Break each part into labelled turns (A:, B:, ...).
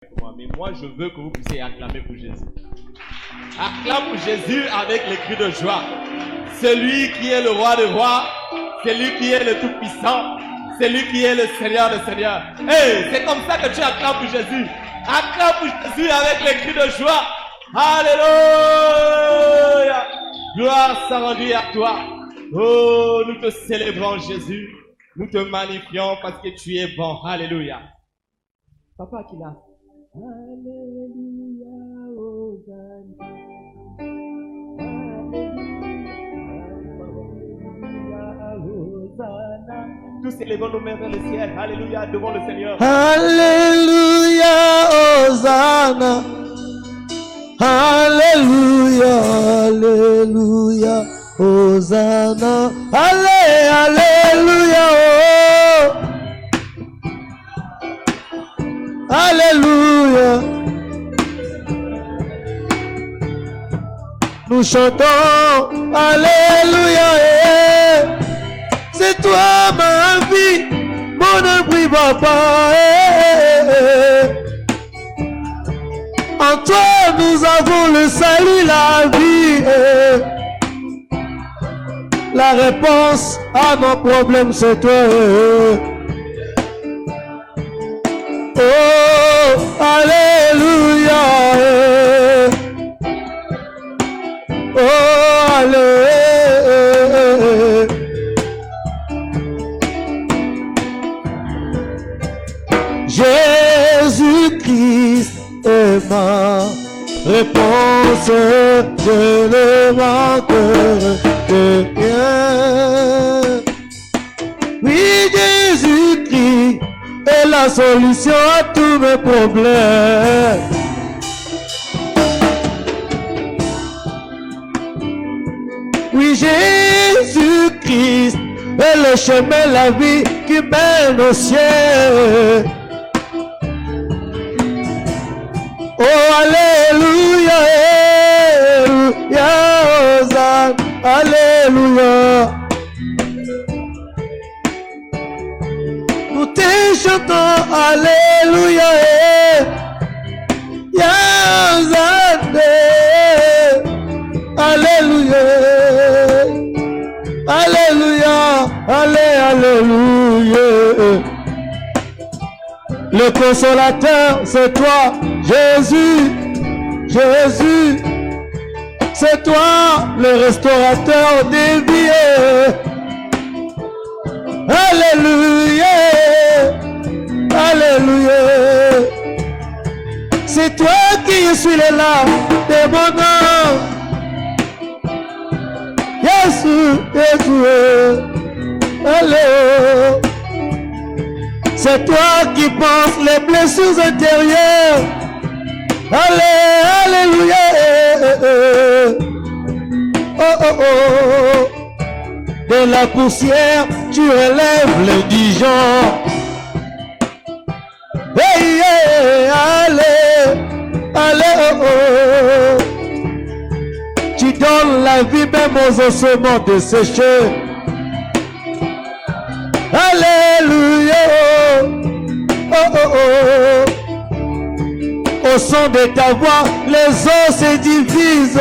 A: Mais moi, je veux que vous puissiez acclamer pour Jésus. Acclame pour Jésus avec les cris de joie. Celui qui est le roi des rois, celui qui est le tout-puissant, celui qui est le Seigneur des seigneurs. Hey, c'est comme ça que tu acclames pour Jésus. Acclame pour Jésus avec les cris de joie. Alléluia. Gloire soit rendue à toi. Oh, nous te célébrons Jésus. Nous te magnifions parce que tu es bon. Alléluia. Papa qui l'a. Alléluia, Hosanna. Alléluia, Hosanna. Tous élevons nos mains vers le ciel. Alléluia, devant le Seigneur.
B: Alléluia, Hosanna. Alléluia, Alléluia, Hosanna. Alléluia, oh. Alléluia. Nous chantons Alléluia. C'est toi ma vie, mon abri papa. En toi nous avons le salut, la vie. La réponse à nos problèmes c'est toi. Oh, alléluia. Oh, alléluia. Jésus-Christ est ma réponse, je ne manquerai de rien. Oui, Jésus-Christ est la solution à tous mes problèmes. Oui, Jésus-Christ est le chemin, la vie qui mène au ciel. Oh, alléluia, alléluia, Hosanna, alléluia. Nous te chantons, alléluia, Hosanna, alléluia, alléluia, alléluia. Le consolateur, c'est toi, Jésus, Jésus. C'est toi, le restaurateur des vies. Alléluia, alléluia. C'est toi qui suis là de mon âme. Jésus, Jésus, alléluia. C'est toi qui penses les blessures intérieures. Alléluia. Oh, oh, oh. De la poussière, tu relèves l'indigent. Hey, hey, allez, allez, oh, oh. Tu donnes la vie même aux ossements desséchés. Alléluia. Oh, oh, oh. Au son de ta voix, les os se divisent.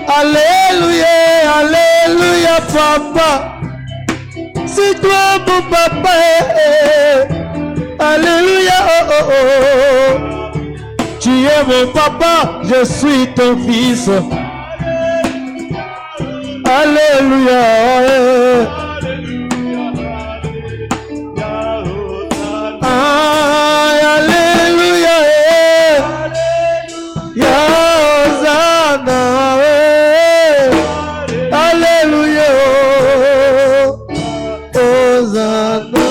B: Alléluia, alléluia, papa. C'est toi mon papa. Alléluia, oh, oh, oh. Tu es mon papa, je suis ton fils. Alléluia. Alléluia. Hosanna. Alléluia. Hosanna.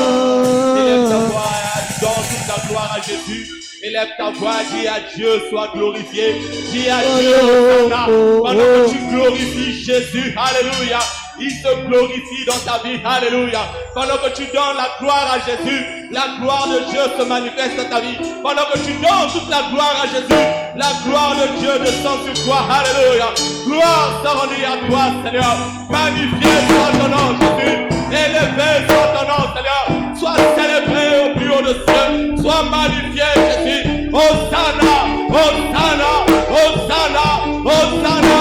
A: Donne toute la gloire à Jésus. Élève ta voix, dis à Dieu, sois glorifié. Dis à Dieu, Hosanna. Pendant que tu glorifies Jésus, alléluia. il se glorifie dans ta vie. Alléluia. Pendant que tu donnes la gloire à Jésus, la gloire de Dieu se manifeste dans ta vie. Pendant que tu donnes toute la gloire à Jésus, la gloire de Dieu descend sur toi. Alléluia. Gloire soit rendue à toi, Seigneur. Magnifié soit ton nom, Jésus. Élevé soit ton nom, Seigneur. Sois célébré au plus haut de cieux. Sois magnifié, Jésus. Hosanna, Hosanna, Hosanna, Hosanna.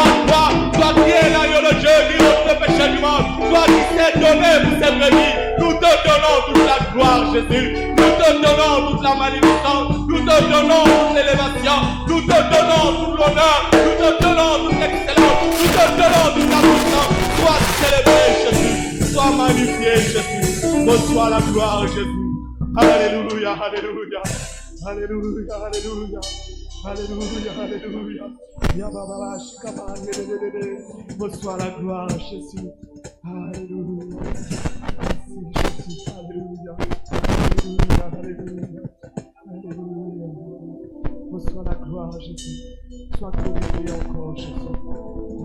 A: Toi qui es l'agneau de Dieu qui ôte le péché du monde. Toi qui s'est donné pour ses brebis. Nous te donnons toute la gloire, Jésus. Nous te donnons toute la magnificence. Nous te donnons toute l'élévation. Nous te donnons tout l'honneur. Nous te donnons toute l'excellence. Nous te donnons toute la puissance. Sois célébré, Jésus. Sois magnifié, Jésus. Reçois la gloire, Jésus. Alléluia, alléluia. Alléluia, alléluia. Alléluia, alléluia. Yababa, shikaba, reçois la gloire, Jésus. Alléluia. Merci, Jésus. Alléluia. Alléluia, alléluia. Alléluia. Reçois la gloire, Jésus. Sois glorifié encore, Jésus.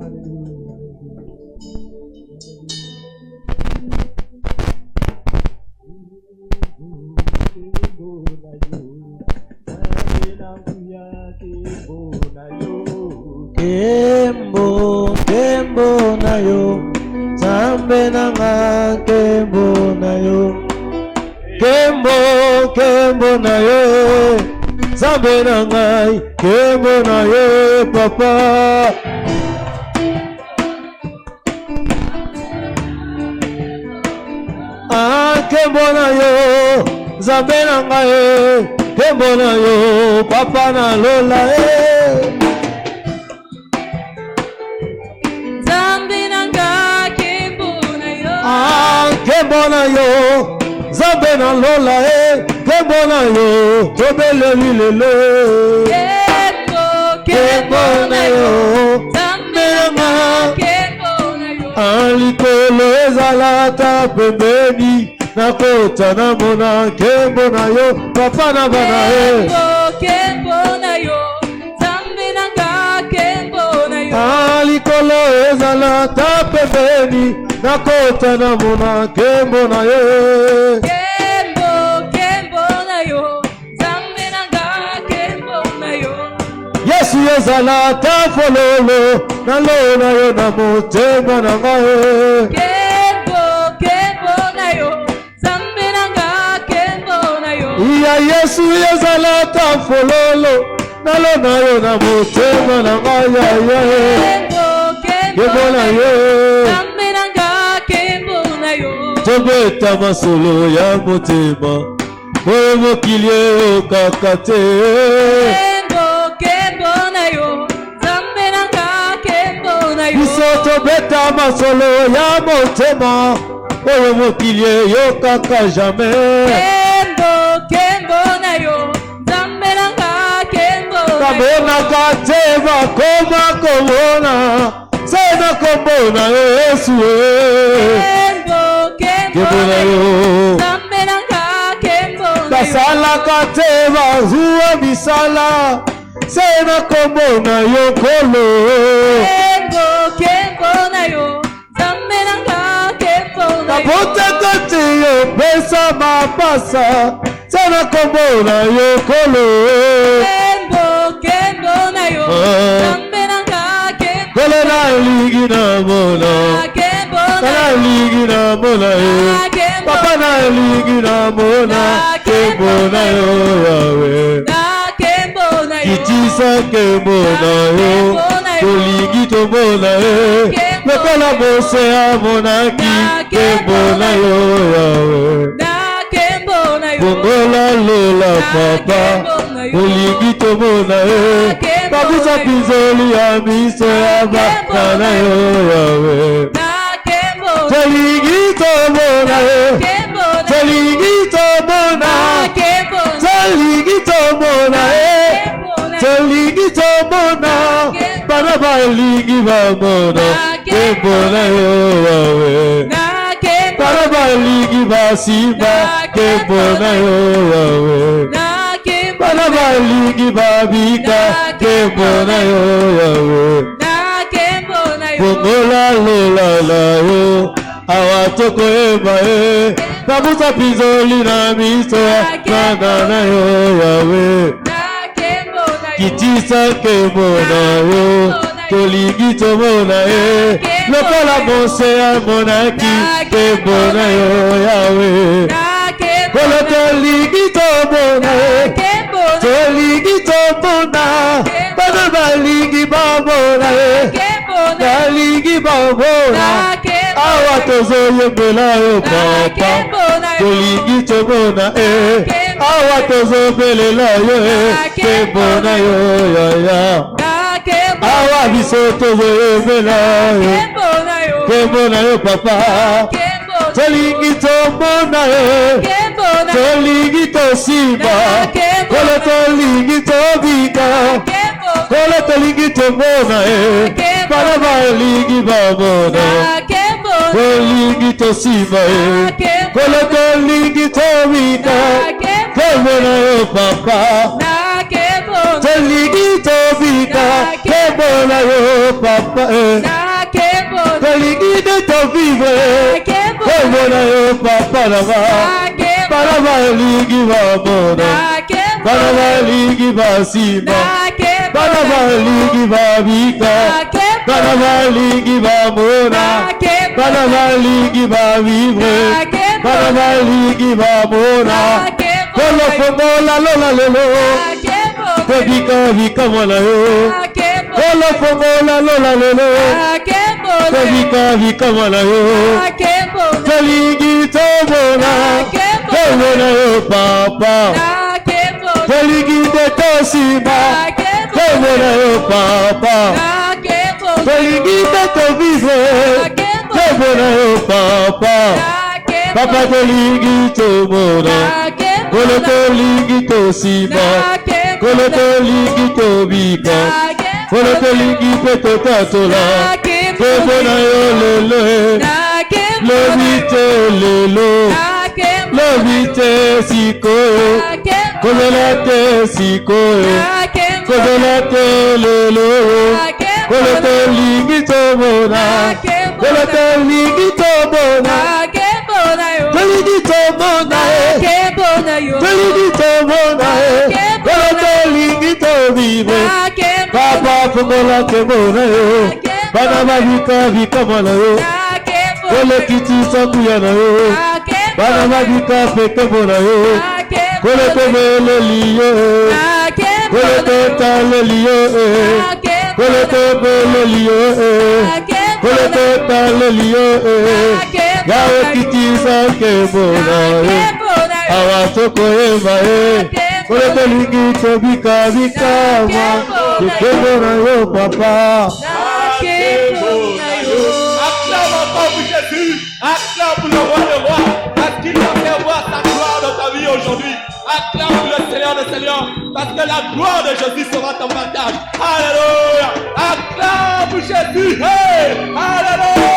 A: Alléluia.
B: Kembo, kembo na yo, Zambe nanga kembo na yo. Kembo, kembo na yo, Zambe nanga kembo na yo, Papa. Ah, kembo na yo, Zambe nanga kembo na yo, Papa na lola Kembo na yo, Zambe na lola kembo na yo, tobele lilelo. Kembo na yo, Zambe na kembo na yo. Alikolo ezalata pembeni, nakota na mona kembo na yo, papa na bana
C: Kembo na yo, Zambe na kembo na yo.
B: Alikolo ezalata pembeni, nakota na mona kembo na yo.
C: Kembo na yo, Zambe na kembo na yo.
B: Yesu ezalata fololo, na lo na yo na motema na ngae.
C: Kembo na yo, Zambe na kembo na yo.
B: Iya Yesu ezalata fololo, na lo na yo na motema na ngae. Kembo na yo,
C: Zambe na kembo na yo.
B: tobeta masolo ya motema, oyo mokili eyokaka te.
C: Kembo na yo, Zambe na kembo na yo.
B: Biso tobeta masolo ya motema, oyo mokili eyokaka jamais.
C: Kembo na yo, Zambe na kembo na yo.
B: Kabonaka te bakoma komona, sena kombo na Yesu. Kembo na yo,
C: Zambe na kembo na yo.
B: basalaka te bazuwa misala, sena kombo na yo kolo.
C: Kembo na yo, Zambe na kembo na yo.
B: Kabotaka te yo pesa mapasa, sena kombo na yo kolo.
C: Kembo na yo, Zambe na kembo
B: Kolo na ligi na mona, na ligi na mona papa na ligi na mona, kembo na yo yawe. Kitisa kembo na yo, koligi to mona lokola bose ya monaki, kembo na yo yawe. Bongola lola papa, koligi to mona babusa pinzoli ya miso ya baka na yo yawe. Koligi to mona koligi to mona koligi to mona koligi to mona bana ba ligi ba mona, kembo na yo yawe. Bana ba ligi ba simba, kembo na yo yawe. Bana ba ligi ba bika, kembo na yo yawe. Bongola lola la yo. Awatoko eba e. Kabusa pizoli na miso. Nana yo yawe. Kitisa kemona yo. Toligi tomona e. Lokola mose amonaki. Kemona yo yawe. Kolo toligi tomona e. Toligi tomona. Bana baligi babona e. Baligi babona. Awa tozo yembela yo papa. Toligi tomona e. Awa tozo belela yo e. Kemona yo ya ya. Awa biso tozo yembela yo. Kemona yo papa. Toligi tomona e. Toligi tosimba. Kolo toligi tobika. Kolo toligi tomona e. Para baligi babona. Toligi tosimba e. Kolo toligi tobika. Kemona yo papa. Toligi tobika. Kemona yo papa e. Toligi de tobive. Kemona yo papa lava. Para baligi babona. Para baligi basimba. Para baligi babika. Para baligi babona. Para baligi babivre. Para baligi babona. Kolo fongola lola lolo. Kobika vika mola yo. Kolo fongola lola lolo. Kobika vika mola yo. Toligi tomona. Kemona yo papa. Toligi de tosima. Kemona yo papa. Toligi de tovive. Kemona yo papa. Papa toligi tomona. Kolo toligi tosima. Kolo toligi tobika. Kolo toligi peto tatola. Kemona yo lele. Lobite lelo. Lobite siko. Kololate siko. Kololate lelo. Kolo toligi tomona. Kolo toligi tomona. Toligi tomona e. Toligi tomona e. Kolo toligi tobibe. Papa fongola kemona yo. Bana mavika vika mona yo. Kolo kiti sakuya na yo. Bana mavika feke mona yo. Kolo tobele liyo. Kolo totale liyo. Kolo tobele liyo. Kolo totale liyo. Yawe kiti sakemona yo. Awa toko ema e. Kolo toligi tobika vika ma. Kemona yo papa.
A: Acclame encore pour Jésus. Acclame pour le roi des rois. Parce qu'il t'a fait voir sa gloire dans ta vie aujourd'hui. Acclame pour le Seigneur des Seigneurs. Parce que la gloire de Jésus sera ton partage. Alléluia. Acclame pour Jésus. Hey. Alléluia.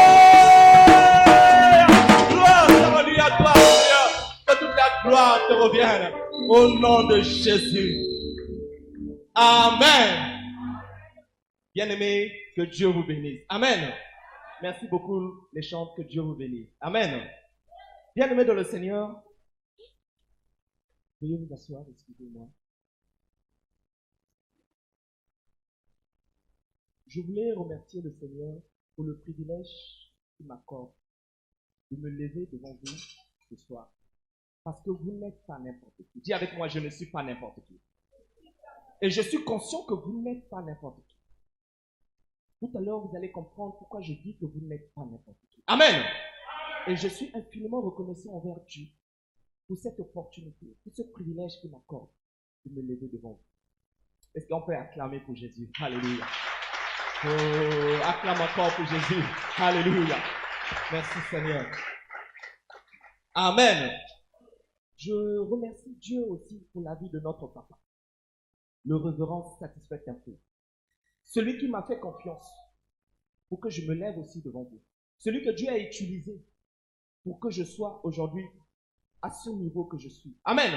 A: Gloire à toi, Seigneur. Que toute la gloire te revienne. Au nom de Jésus. Amen. Bien-aimés, que Dieu vous bénisse. Amen. Merci beaucoup, les chants, que Dieu vous bénisse. Amen. Bien-aimés dans le Seigneur, veuillez vous asseoir, excusez-moi. Je voulais remercier le Seigneur pour le privilège qu'il m'accorde de me lever devant vous ce soir. Parce que vous n'êtes pas n'importe qui. Dis avec moi, je ne suis pas n'importe qui. Et je suis conscient que vous n'êtes pas n'importe qui. Tout à l'heure, vous allez comprendre pourquoi je dis que vous n'êtes pas n'importe qui. Amen. Et je suis infiniment reconnaissant envers Dieu pour cette opportunité, pour ce privilège qu'il m'accorde de me lever devant vous. Est-ce qu'on peut acclamer pour Jésus? Alléluia. Oh, acclame encore pour Jésus. Alléluia. Merci Seigneur. Amen. Je remercie Dieu aussi pour la vie de notre papa, le révérend satisfait un peu. Celui qui m'a fait confiance pour que je me lève aussi devant vous. Celui que Dieu a utilisé pour que je sois aujourd'hui à ce niveau que je suis. Amen.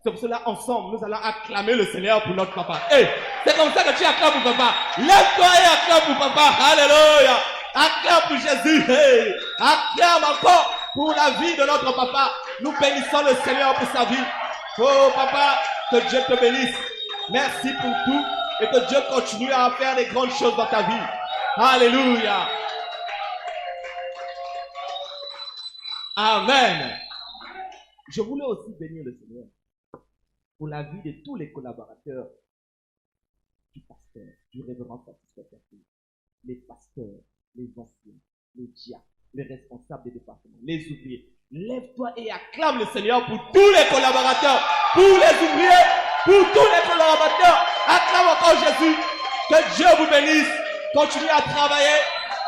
A: C'est pour cela, ensemble, nous allons acclamer le Seigneur pour notre papa. Hey, c'est comme ça que tu acclames pour papa. Lève-toi et acclame pour papa. Alléluia. Acclame pour Jésus. Hey. Acclame encore pour la vie de notre papa. Nous bénissons le Seigneur pour sa vie. Oh papa, que Dieu te bénisse. Merci pour tout et que Dieu continue à faire des grandes choses dans ta vie. Alléluia. Amen. Je voulais aussi bénir le Seigneur pour la vie de tous les collaborateurs du pasteur, du révérend sacrificateur, les pasteurs, les anciens, les diacres, les responsables des départements, les ouvriers. Lève-toi et acclame le Seigneur pour tous les collaborateurs, pour les ouvriers, pour tous les collaborateurs. Acclame encore Jésus. Que Dieu vous bénisse. Continuez à travailler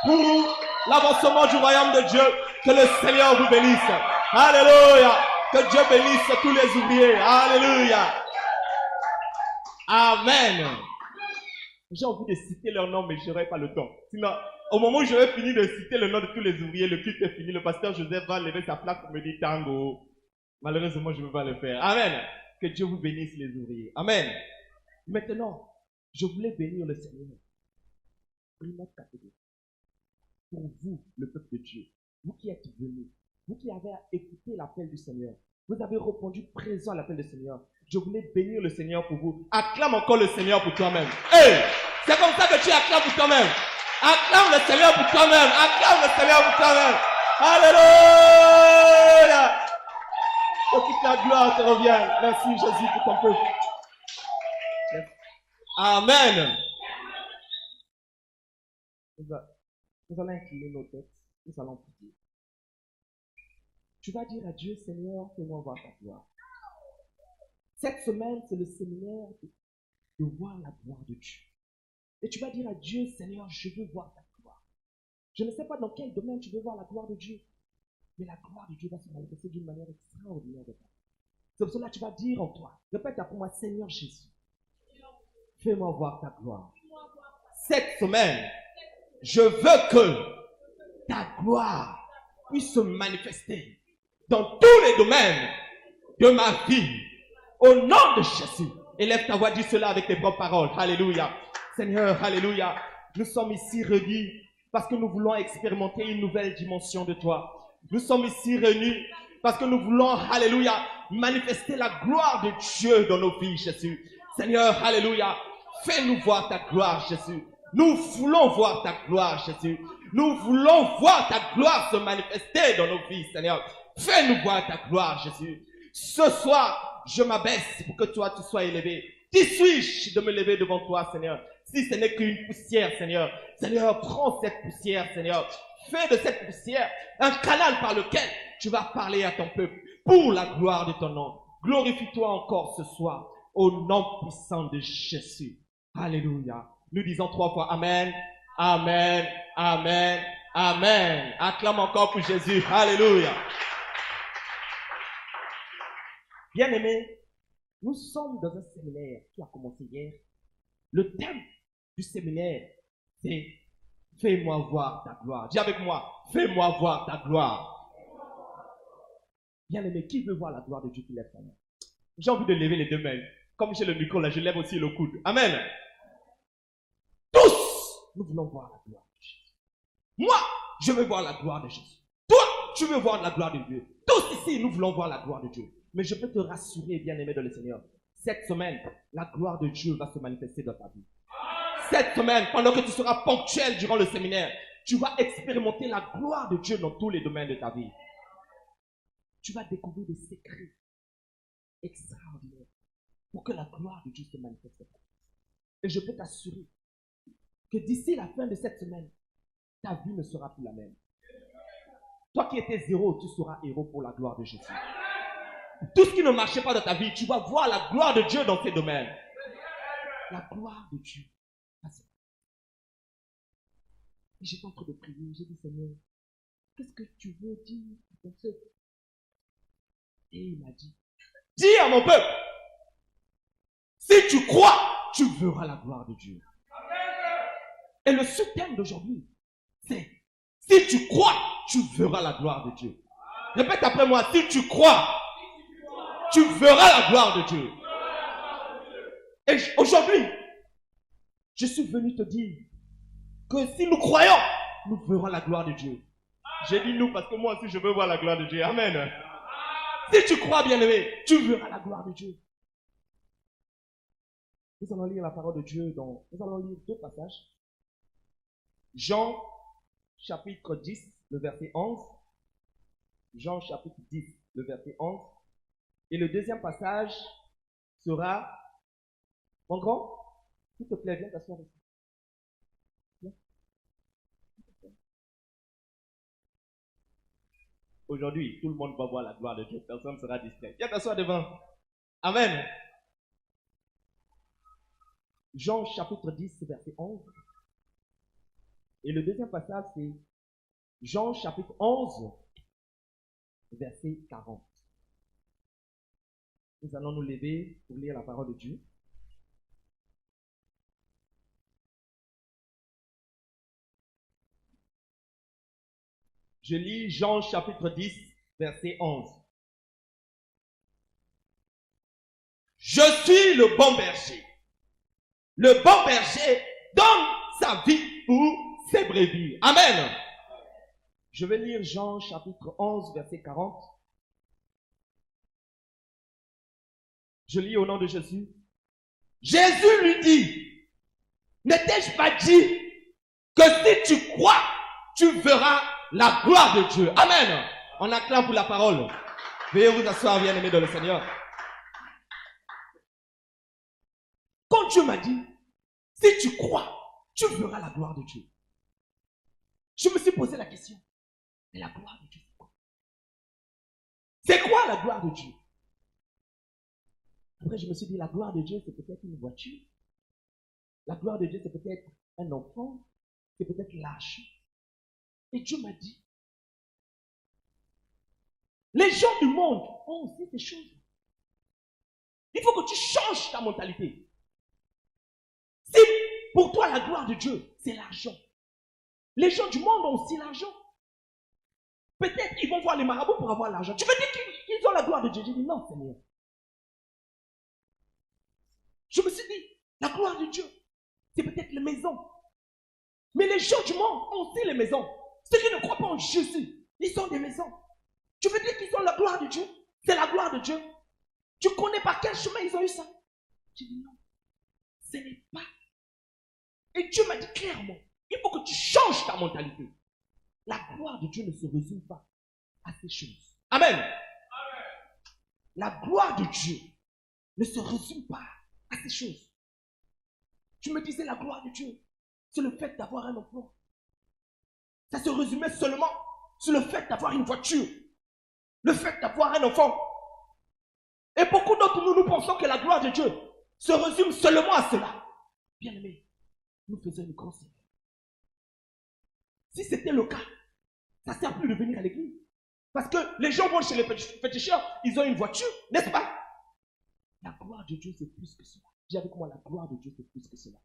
A: pour l'avancement du royaume de Dieu. Que le Seigneur vous bénisse. Alléluia. Que Dieu bénisse tous les ouvriers. Alléluia. Amen. J'ai envie de citer leur nom, mais je n'aurai pas le temps. Sinon, au moment où je vais finir de citer le nom de tous les ouvriers, le culte est fini, le pasteur Joseph va lever sa plaque pour me dire tango. Malheureusement, je ne peux pas le faire. Amen. Que Dieu vous bénisse les ouvriers. Amen. Maintenant, je voulais bénir le Seigneur. Une autre catégorie. Pour vous, le peuple de Dieu, vous qui êtes venus, vous qui avez écouté l'appel du Seigneur, vous avez répondu présent à l'appel du Seigneur. Je voulais bénir le Seigneur pour vous. Acclame encore le Seigneur pour toi-même. Hey! C'est comme ça que tu acclames pour toi-même. Acclame le Seigneur pour toi-même. Acclame le Seigneur pour toi-même. Alléluia! Que toute la gloire te revienne. Merci Jésus pour ton peuple. Amen. Nous allons incliner nos têtes. Nous allons prier. Tu vas dire à Dieu, Seigneur, fais-moi voir ta gloire. Cette semaine, c'est le séminaire de voir la gloire de Dieu. Et tu vas dire à Dieu, Seigneur, je veux voir ta gloire. Je ne sais pas dans quel domaine tu veux voir la gloire de Dieu, mais la gloire de Dieu va se manifester d'une manière extraordinaire de ta vie. C'est pour cela que tu vas dire en toi, répète après moi, Seigneur Jésus, fais-moi voir ta gloire. Cette semaine, je veux que ta gloire puisse se manifester dans tous les domaines de ma vie. Au nom de Jésus. Élève ta voix, dis cela avec tes propres paroles. Alléluia. Seigneur, alléluia. Nous sommes ici réunis parce que nous voulons expérimenter une nouvelle dimension de toi. Nous sommes ici réunis parce que nous voulons, alléluia, manifester la gloire de Dieu dans nos vies, Jésus. Seigneur, alléluia. Fais-nous voir ta gloire, Jésus. Nous voulons voir ta gloire, Jésus. Nous voulons voir ta gloire se manifester dans nos vies, Seigneur. Fais-nous voir ta gloire, Jésus. Ce soir, je m'abaisse pour que toi, tu sois élevé. Qui suis-je de me lever devant toi, Seigneur? Si ce n'est qu'une poussière, Seigneur. Seigneur, prends cette poussière, Seigneur. Fais de cette poussière un canal par lequel tu vas parler à ton peuple pour la gloire de ton nom. Glorifie-toi encore ce soir au nom puissant de Jésus. Alléluia. Nous disons 3 fois Amen, Amen, Amen, Amen. Acclame encore pour Jésus. Alléluia. Bien-aimés, nous sommes dans un séminaire qui a commencé hier. Le thème du séminaire, c'est « Fais-moi voir ta gloire ». Dis avec moi, « Fais-moi voir ta gloire ». Bien-aimés, qui veut voir la gloire de Dieu qui lève sa main? J'ai envie de lever les 2 mains. Comme j'ai le micro là, je lève aussi le coude. Amen. Tous, nous voulons voir la gloire de Jésus. Moi, je veux voir la gloire de Jésus. Toi, tu veux voir la gloire de Dieu. Tous ici, nous voulons voir la gloire de Dieu. Mais je peux te rassurer, bien-aimé dans le Seigneur, cette semaine, la gloire de Dieu va se manifester dans ta vie. Cette semaine, pendant que tu seras ponctuel durant le séminaire, tu vas expérimenter la gloire de Dieu dans tous les domaines de ta vie. Tu vas découvrir des secrets extraordinaires pour que la gloire de Dieu se manifeste dans ta vie. Et je peux t'assurer que d'ici la fin de cette semaine, ta vie ne sera plus la même. Toi qui étais zéro, tu seras héros pour la gloire de Jésus. Tout ce qui ne marchait pas dans ta vie, tu vas voir la gloire de Dieu dans ces domaines. La gloire de Dieu. Et j'étais en train de prier, j'ai dit Seigneur, qu'est-ce que tu veux dire à ton peuple? Et il m'a dit, dis à mon peuple, si tu crois, tu verras la gloire de Dieu. Et le sous-thème d'aujourd'hui, c'est, si tu crois, tu verras la gloire de Dieu. Répète après moi, si tu crois, tu verras la gloire de Dieu. Et aujourd'hui, je suis venu te dire que si nous croyons, nous verrons la gloire de Dieu. J'ai dit nous parce que moi aussi je veux voir la gloire de Dieu. Amen. Si tu crois, bien-aimé, tu verras la gloire de Dieu. Nous allons lire la parole de Dieu nous allons lire deux passages. Jean, chapitre 10, le verset 11. Jean, chapitre 10, le verset 11. Et le deuxième passage sera... Mon grand, s'il te plaît, viens t'asseoir ici. Viens. Aujourd'hui, tout le monde va voir la gloire de Dieu. Personne ne sera distrait. Viens t'asseoir devant. Amen. Jean chapitre 10, verset 11. Et le deuxième passage, c'est Jean chapitre 11, verset 40. Nous allons nous lever pour lire la parole de Dieu. Je lis Jean chapitre 10, verset 11. Je suis le bon berger. Le bon berger donne sa vie pour ses brebis. Amen. Je vais lire Jean chapitre 11, verset 40. Je lis au nom de Jésus. Jésus lui dit, ne t'ai-je pas dit que si tu crois, tu verras la gloire de Dieu. Amen. On acclame pour la parole. Veuillez vous asseoir, bien-aimés dans le Seigneur. Quand Dieu m'a dit, si tu crois, tu verras la gloire de Dieu. Je me suis posé la question, mais la gloire de Dieu, c'est quoi? C'est quoi la gloire de Dieu? Après, je me suis dit, la gloire de Dieu, c'est peut-être une voiture. La gloire de Dieu, c'est peut-être un enfant. C'est peut-être l'argent. Et Dieu m'a dit, les gens du monde ont aussi ces choses. Il faut que tu changes ta mentalité. Si pour toi la gloire de Dieu, c'est l'argent, les gens du monde ont aussi l'argent. Peut-être ils vont voir les marabouts pour avoir l'argent. Tu veux dire qu'ils ont la gloire de Dieu? J'ai dit non, Seigneur. Je me suis dit, la gloire de Dieu, c'est peut-être les maisons. Mais les gens du monde ont aussi les maisons. Ceux qui ne croient pas en Jésus, ils ont des maisons. Tu veux dire qu'ils ont la gloire de Dieu? C'est la gloire de Dieu. Tu connais par quel chemin ils ont eu ça? J'ai dit non, ce n'est pas. Et Dieu m'a dit clairement, il faut que tu changes ta mentalité. La gloire de Dieu ne se résume pas à ces choses. Amen. Amen. La gloire de Dieu ne se résume pas à ces choses. Tu me disais la gloire de Dieu, c'est le fait d'avoir un emploi. Ça se résumait seulement sur le fait d'avoir une voiture, le fait d'avoir un enfant. Et beaucoup d'entre nous, nous pensons que la gloire de Dieu se résume seulement à cela. Bien aimé, nous faisons une grosse erreur. Si c'était le cas, ça ne sert plus de venir à l'église. Parce que les gens vont chez les féticheurs, ils ont une voiture, n'est-ce pas? La gloire de Dieu, c'est plus que cela. Dis avec moi, la gloire de Dieu, c'est plus que cela.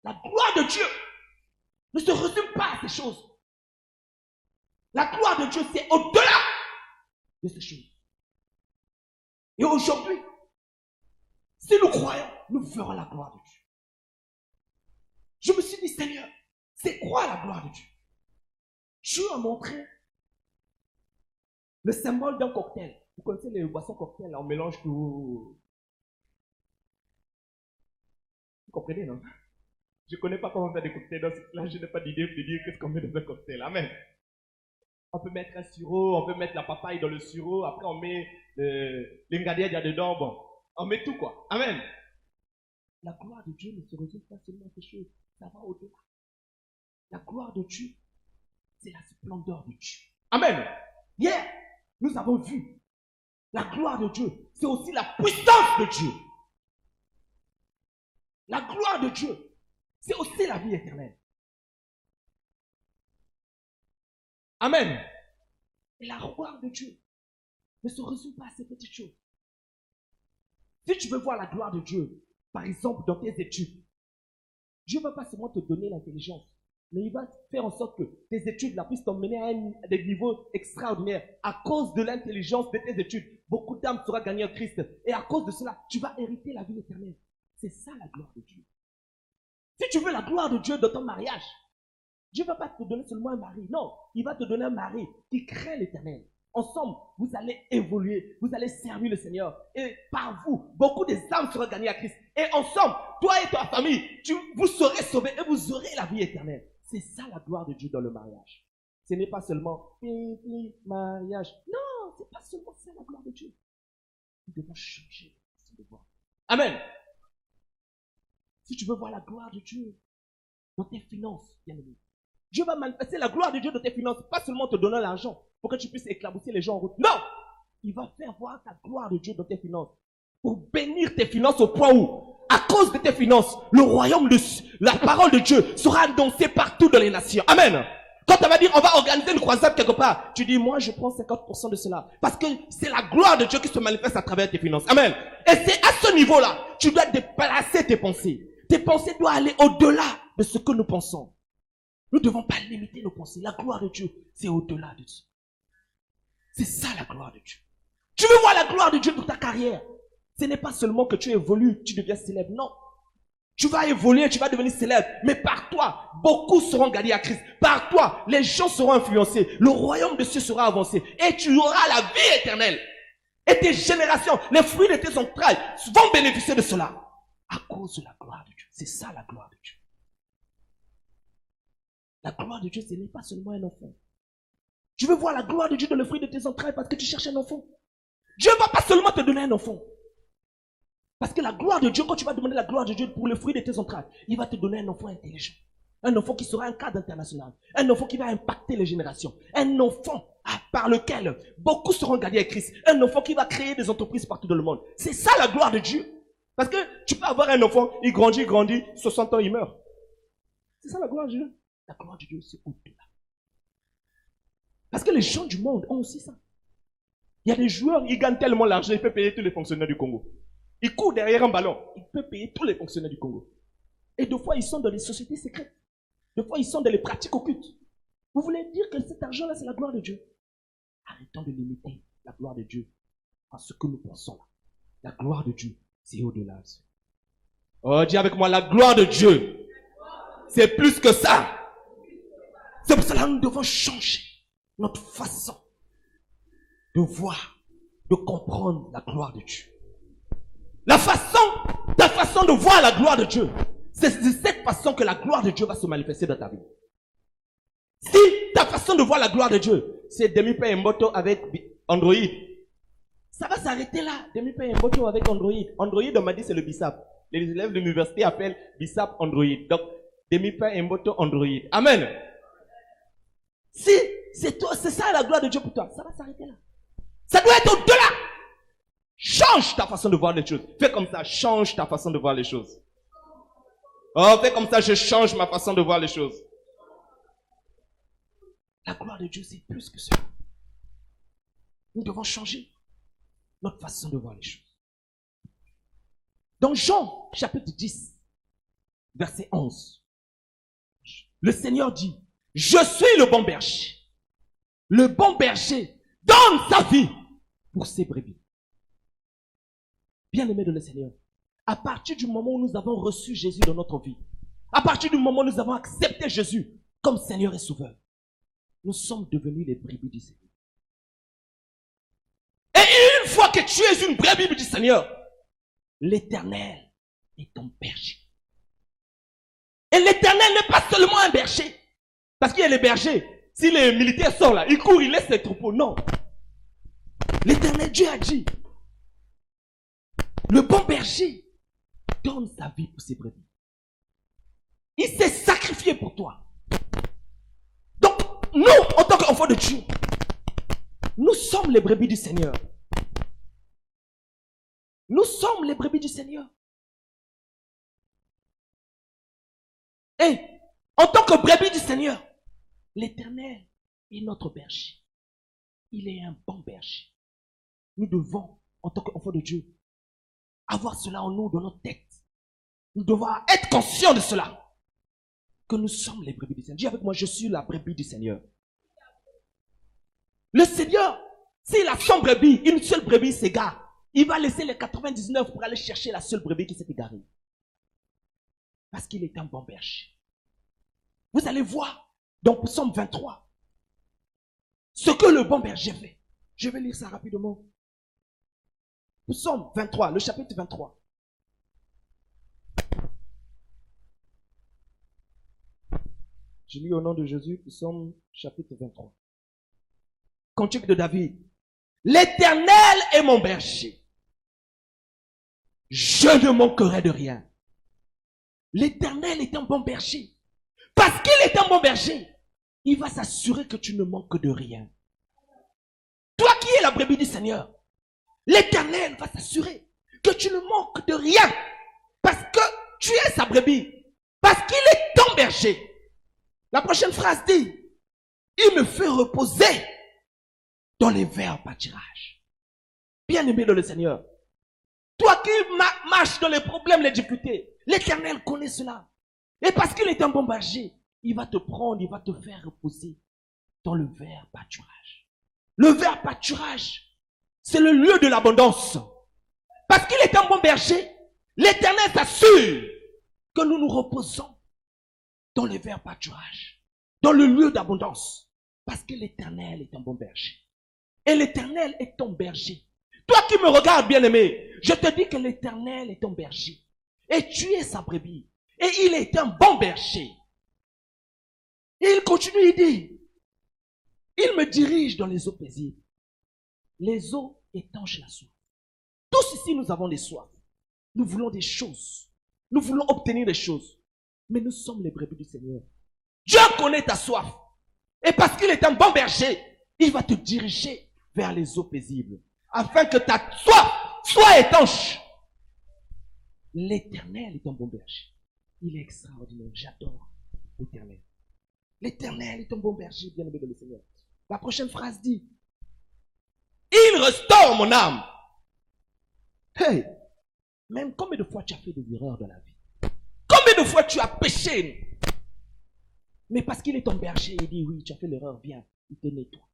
A: La gloire de Dieu ne se résume pas à ces choses. La gloire de Dieu, c'est au-delà de ces choses. Et aujourd'hui, si nous croyons, nous verrons la gloire de Dieu. Je me suis dit, Seigneur, c'est quoi la gloire de Dieu? Dieu a montré le symbole d'un cocktail. Vous connaissez les boissons cocktails, on mélange tout. Vous comprenez, non? Je ne connais pas comment faire des cocktails, donc là je n'ai pas d'idée de dire qu'est-ce qu'on met dans un cocktail. Amen. On peut mettre un sirop, on peut mettre la papaye dans le sirop, après on met l'ingrédient qu'il y a dedans, bon. On met tout quoi. Amen. La gloire de Dieu ne se résume pas seulement à ces choses, ça va au-delà. La gloire de Dieu, c'est la splendeur de Dieu. Amen. Hier, nous avons vu la gloire de Dieu, c'est aussi la puissance de Dieu. La gloire de Dieu, c'est aussi la vie éternelle. Amen. Et la gloire de Dieu ne se résume pas à ces petites choses. Si tu veux voir la gloire de Dieu, par exemple dans tes études, Dieu ne va pas seulement te donner l'intelligence, mais il va faire en sorte que tes études là, puissent t'emmener à des niveaux extraordinaires. À cause de l'intelligence de tes études, beaucoup d'âmes seront gagnées en Christ. Et à cause de cela, tu vas hériter la vie éternelle. C'est ça la gloire de Dieu. Si tu veux la gloire de Dieu dans ton mariage, Dieu ne va pas te donner seulement un mari. Non, il va te donner un mari qui craint l'Éternel. Ensemble, vous allez évoluer, vous allez servir le Seigneur. Et par vous, beaucoup des âmes seront gagnées à Christ. Et ensemble, toi et ta famille, vous serez sauvés et vous aurez la vie éternelle. C'est ça la gloire de Dieu dans le mariage. Ce n'est pas seulement mariage. Non, ce n'est pas seulement ça la gloire de Dieu. Nous devons changer de voir. Amen. Si tu veux voir la gloire de Dieu dans tes finances, bien aimé, Dieu va manifester la gloire de Dieu dans tes finances, pas seulement te donner l'argent pour que tu puisses éclabousser les gens en route. Non! Il va faire voir la gloire de Dieu dans tes finances pour bénir tes finances au point où, à cause de tes finances, le royaume de la parole de Dieu sera annoncée partout dans les nations. Amen. Quand on va dire, on va organiser une croisade quelque part, tu dis, moi je prends 50% de cela. Parce que c'est la gloire de Dieu qui se manifeste à travers tes finances. Amen. Et c'est à ce niveau-là, tu dois déplacer tes pensées. Tes pensées doivent aller au-delà de ce que nous pensons. Nous ne devons pas limiter nos pensées. La gloire de Dieu, c'est au-delà de ça. C'est ça la gloire de Dieu. Tu veux voir la gloire de Dieu dans ta carrière. Ce n'est pas seulement que tu évolues, tu deviens célèbre. Non. Tu vas évoluer, tu vas devenir célèbre. Mais par toi, beaucoup seront gagnés à Christ. Par toi, les gens seront influencés. Le royaume de Dieu sera avancé. Et tu auras la vie éternelle. Et tes générations, les fruits de tes entrailles vont bénéficier de cela. À cause de la gloire de Dieu. C'est ça la gloire de Dieu. La gloire de Dieu, ce n'est pas seulement un enfant. Tu veux voir la gloire de Dieu dans le fruit de tes entrailles parce que tu cherches un enfant. Dieu ne va pas seulement te donner un enfant. Parce que la gloire de Dieu, quand tu vas demander la gloire de Dieu pour le fruit de tes entrailles, il va te donner un enfant intelligent. Un enfant qui sera un cadre international. Un enfant qui va impacter les générations. Un enfant par lequel beaucoup seront gagnés à Christ. Un enfant qui va créer des entreprises partout dans le monde. C'est ça la gloire de Dieu. Parce que tu peux avoir un enfant, il grandit, 60 ans, il meurt. C'est ça la gloire de Dieu. La gloire de Dieu, c'est au-delà. Parce que les gens du monde ont aussi ça. Il y a des joueurs, ils gagnent tellement l'argent, ils peuvent payer tous les fonctionnaires du Congo. Ils courent derrière un ballon, ils peuvent payer tous les fonctionnaires du Congo. Et deux fois, ils sont dans les sociétés secrètes. Deux fois, ils sont dans les pratiques occultes. Vous voulez dire que cet argent-là, c'est la gloire de Dieu? Arrêtons de limiter la gloire de Dieu à ce que nous pensons là. La gloire de Dieu, c'est au-delà de ça. Oh, dis avec moi, la gloire de Dieu, c'est plus que ça. C'est pour cela que nous devons changer notre façon de voir, de comprendre la gloire de Dieu. Ta façon de voir la gloire de Dieu, c'est de cette façon que la gloire de Dieu va se manifester dans ta vie. Si ta façon de voir la gloire de Dieu, c'est Demi-Père Mboto avec Android, ça va s'arrêter là. Demi-Père Mboto avec Android. Android, on m'a dit, c'est le BISAP. Les élèves de l'université appellent BISAP Android. Donc, Demi-Père Mboto Android. Amen. Si c'est toi, c'est ça la gloire de Dieu pour toi, ça va s'arrêter là. Ça doit être au-delà. Change ta façon de voir les choses. Fais comme ça, change ta façon de voir les choses. Oh, fais comme ça, je change ma façon de voir les choses. La gloire de Dieu, c'est plus que ça. Nous devons changer notre façon de voir les choses. Dans Jean, chapitre 10, verset 11, le Seigneur dit, je suis le bon berger. Le bon berger donne sa vie pour ses brebis. Bien-aimés de le Seigneur, à partir du moment où nous avons reçu Jésus dans notre vie, à partir du moment où nous avons accepté Jésus comme Seigneur et Sauveur, nous sommes devenus les brebis du Seigneur. Et une fois que tu es une brebis du Seigneur, l'Éternel est ton berger. Et l'Éternel n'est pas seulement un berger. Parce qu'il y a les bergers. Si les militaires sortent là, ils courent, ils laissent les troupeaux. Non. L'Éternel, Dieu a dit, le bon berger donne sa vie pour ses brebis. Il s'est sacrifié pour toi. Donc, nous, en tant qu'enfants de Dieu, nous sommes les brebis du Seigneur. Nous sommes les brebis du Seigneur. Et, en tant que brebis du Seigneur, l'Éternel est notre berger. Il est un bon berger. Nous devons, en tant qu'enfants de Dieu, avoir cela en nous, dans notre tête. Nous devons être conscients de cela. Que nous sommes les brebis du Seigneur. Dis avec moi, je suis la brebis du Seigneur. Le Seigneur, s'il a 100 brebis, une seule brebis s'égare, il va laisser les 99 pour aller chercher la seule brebis qui s'est égarée. Parce qu'il est un bon berger. Vous allez voir dans Psaume 23 ce que le bon berger fait. Je vais lire ça rapidement. Psaume 23, le chapitre 23. Je lis au nom de Jésus, Psaume chapitre 23. Cantique de David. L'Éternel est mon berger. Je ne manquerai de rien. L'Éternel est un bon berger. Parce qu'il est un bon berger, il va s'assurer que tu ne manques de rien. Toi qui es la brebis du Seigneur, l'Éternel va s'assurer que tu ne manques de rien. Parce que tu es sa brebis. Parce qu'il est ton berger. La prochaine phrase dit, il me fait reposer dans les verts pâturages. Bien-aimé dans le Seigneur, toi qui marches dans les problèmes, les difficultés, l'Éternel connaît cela. Et parce qu'il est un bon berger, il va te prendre, il va te faire reposer dans le vert pâturage. Le vert pâturage, c'est le lieu de l'abondance. Parce qu'il est un bon berger, l'Éternel s'assure que nous nous reposons dans les verts pâturages, dans le lieu d'abondance. Parce que l'Éternel est un bon berger. Et l'Éternel est ton berger. Toi qui me regardes, bien-aimé, je te dis que l'Éternel est ton berger. Et tu es sa brebis. Et il est un bon berger. Et il continue, il dit, il me dirige dans les eaux paisibles. Les eaux étanchent la soif. Tous ici, nous avons des soifs. Nous voulons des choses. Nous voulons obtenir des choses. Mais nous sommes les brebis du Seigneur. Dieu connaît ta soif. Et parce qu'il est un bon berger, il va te diriger vers les eaux paisibles. Afin que ta soif soit étanche. L'Éternel est un bon berger. Il est extraordinaire. J'adore l'Éternel. L'Éternel est un bon berger, bien-aimé de le Seigneur. La prochaine phrase dit, il restaure mon âme. Hey, même combien de fois tu as fait des erreurs dans la vie? Combien de fois tu as péché? Mais parce qu'il est ton berger, il dit, oui, tu as fait l'erreur, viens, il te nettoie.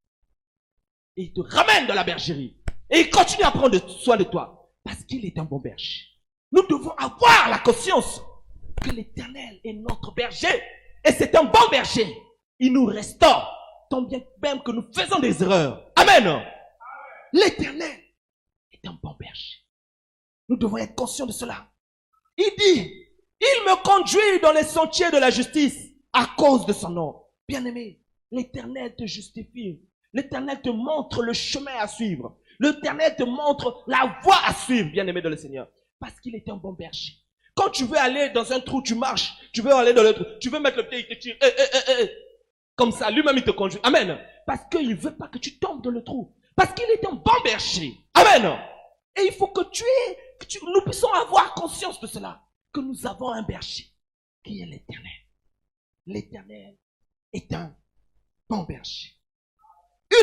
A: Et il te ramène dans la bergerie. Et il continue à prendre soin de toi. Parce qu'il est un bon berger. Nous devons avoir la conscience que l'Éternel est notre berger. Et c'est un bon berger. Il nous restaure. Tant bien même que nous faisons des erreurs. Amen. L'Éternel est un bon berger. Nous devons être conscients de cela. Il dit, il me conduit dans les sentiers de la justice à cause de son nom. Bien-aimé, l'Éternel te justifie. L'Éternel te montre le chemin à suivre. L'Éternel te montre la voie à suivre, bien-aimé de le Seigneur. Parce qu'il est un bon berger. Quand tu veux aller dans un trou, tu marches. Tu veux aller dans le trou. Tu veux mettre le pied, il te tire. Comme ça, lui-même, il te conduit. Amen. Parce qu'il ne veut pas que tu tombes dans le trou. Parce qu'il est un bon berger. Amen. Et il faut que nous puissions avoir conscience de cela. Que nous avons un berger qui est l'Éternel. L'Éternel est un bon berger.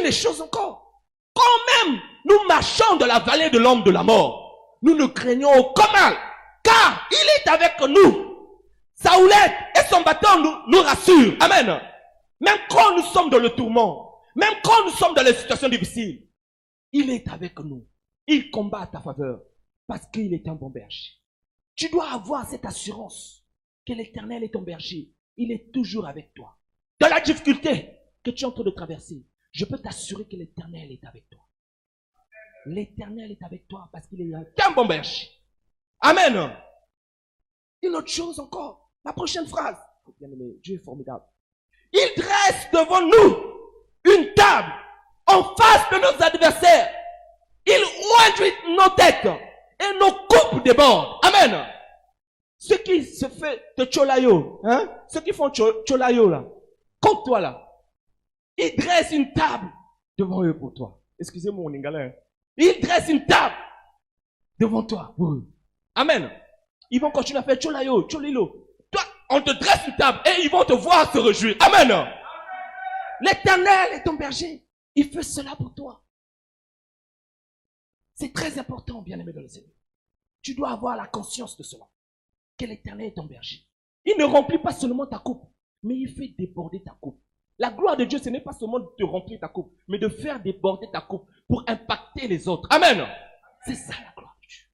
A: Une chose encore. Quand même nous marchons dans la vallée de l'ombre de la mort, nous ne craignons aucun mal. Car il est avec nous. Sa houlette et son bâton nous rassurent. Amen. Même quand nous sommes dans le tourment, même quand nous sommes dans les situations difficiles, il est avec nous. Il combat à ta faveur parce qu'il est un bon berger. Tu dois avoir cette assurance que l'Éternel est ton berger. Il est toujours avec toi. Dans la difficulté que tu es en train de traverser, je peux t'assurer que l'Éternel est avec toi. L'Éternel est avec toi parce qu'il est un bon berger. Amen. Une autre chose encore. La prochaine phrase. Bien-aimé, Dieu est formidable. Il dresse devant nous une table en face de nos adversaires. Il oint nos têtes et nos coupes débordent. Amen. Ceux qui se fait de cholayo, ceux qui font cholayo là, comme toi là, il dresse une table devant eux pour toi. Excusez-moi mon ingala. Il dresse une table devant toi pour eux. Amen. Ils vont continuer à faire cholayo, cholilo. Toi, on te dresse une table et ils vont te voir se réjouir. Amen. L'Éternel est ton berger. Il fait cela pour toi. C'est très important, bien-aimé dans le Seigneur. Tu dois avoir la conscience de cela. Que l'Éternel est ton berger. Il ne remplit pas seulement ta coupe, mais il fait déborder ta coupe. La gloire de Dieu, ce n'est pas seulement de te remplir ta coupe, mais de faire déborder ta coupe pour impacter les autres. Amen. C'est ça la gloire de Dieu.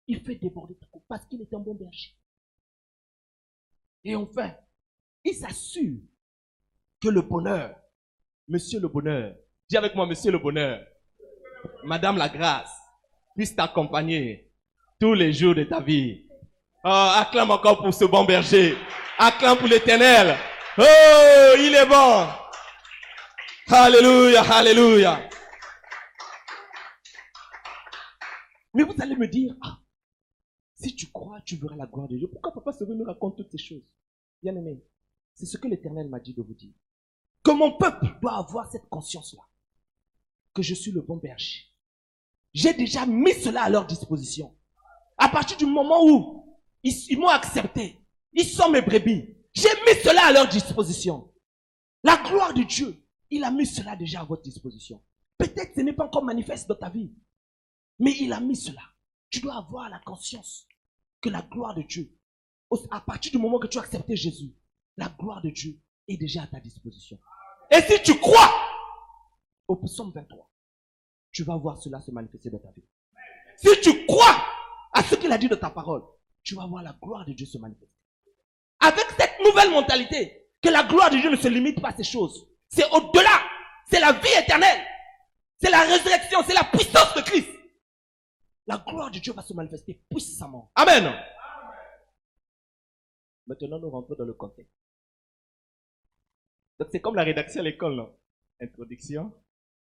A: Il fait déborder ta coupe parce qu'il est un bon berger. Et enfin, il s'assure que le bonheur, monsieur le bonheur, dis avec moi monsieur le bonheur, madame la grâce, puisse t'accompagner tous les jours de ta vie. Oh, acclame encore pour ce bon berger. Acclame pour l'Éternel. Oh, il est bon. Alléluia, alléluia. Mais vous allez me dire, ah, si tu crois, tu verras la gloire de Dieu. Pourquoi Papa Sauvé nous raconte toutes ces choses? Bien aimé, c'est ce que l'Éternel m'a dit de vous dire. Que mon peuple doit avoir cette conscience-là. Que je suis le bon berger. J'ai déjà mis cela à leur disposition. À partir du moment où ils m'ont accepté, ils sont mes brebis, j'ai mis cela à leur disposition. La gloire de Dieu, il a mis cela déjà à votre disposition. Peut-être que ce n'est pas encore manifeste dans ta vie, mais il a mis cela. Tu dois avoir la conscience que la gloire de Dieu, à partir du moment que tu as accepté Jésus, la gloire de Dieu est déjà à ta disposition. Et si tu crois au psaume 23, tu vas voir cela se manifester dans ta vie. Si tu crois à ce qu'il a dit de ta parole, tu vas voir la gloire de Dieu se manifester. Avec cette nouvelle mentalité, que la gloire de Dieu ne se limite pas à ces choses. C'est au-delà. C'est la vie éternelle. C'est la résurrection. C'est la puissance de Christ. La gloire de Dieu va se manifester puissamment. Amen. Maintenant, nous rentrons dans le contexte. Donc, c'est comme la rédaction à l'école, non? Introduction,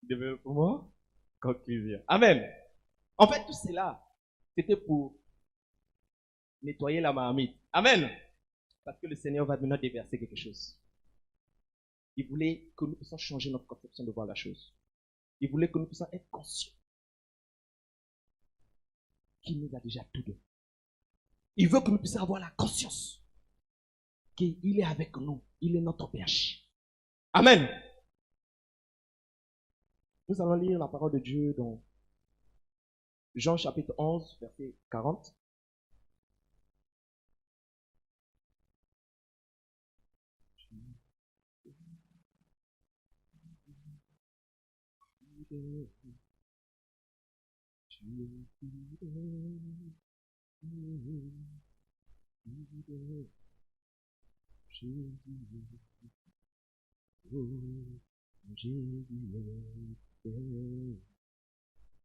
A: développement, conclusion. Amen. En fait, tout cela, c'était pour nettoyer la marmite. Amen. Parce que le Seigneur va maintenant déverser quelque chose. Il voulait que nous puissions changer notre conception de voir la chose. Il voulait que nous puissions être conscients qu'il nous a déjà tout donné. Il veut que nous puissions avoir la conscience qu'il est avec nous. Il est notre berger. Amen. Nous allons lire la parole de Dieu dans Jean chapitre 11, verset 40.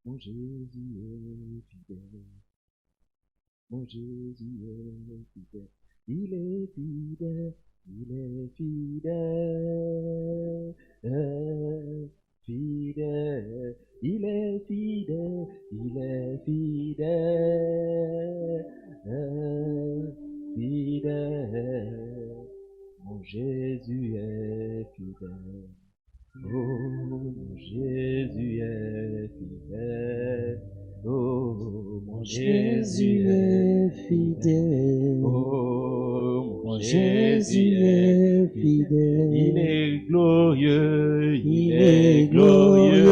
A: Mon Jésus est fidèle. Mon Jésus est fidèle. Il est fidèle. Il est fidèle. Fidèle. Il est fidèle. Il est fidèle. Fidèle. Mon Jésus est fidèle. Oh, mon Jésus est fidèle. Oh, mon Jésus est fidèle. Oh, mon Jésus est fidèle. Il est glorieux. Il est glorieux.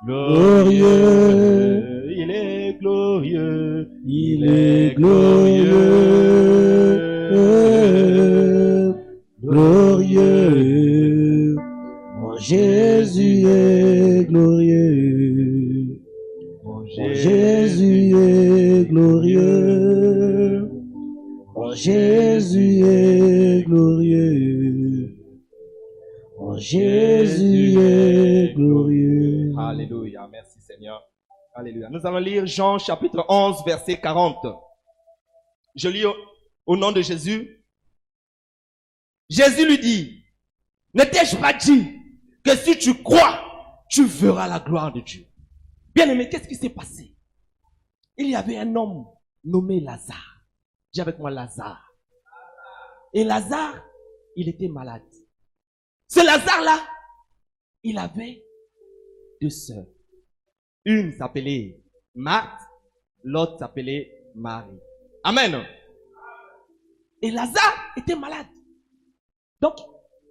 A: Glorieux. Il est glorieux. Il est glorieux. Glorieux, mon Jésus est glorieux, mon Jésus est glorieux, mon Jésus est glorieux, mon Jésus est glorieux. Alléluia, merci Seigneur. Alléluia. Nous allons lire Jean chapitre 11, verset 40. Je lis au nom de Jésus. Jésus lui dit, ne t'ai-je pas dit que si tu crois, tu verras la gloire de Dieu? Bien aimé, qu'est-ce qui s'est passé? Il y avait un homme nommé Lazare. Dis avec moi Lazare. Et Lazare, il était malade. Ce Lazare-là, il avait deux sœurs. Une s'appelait Marthe, l'autre s'appelait Marie. Amen. Et Lazare était malade. Donc,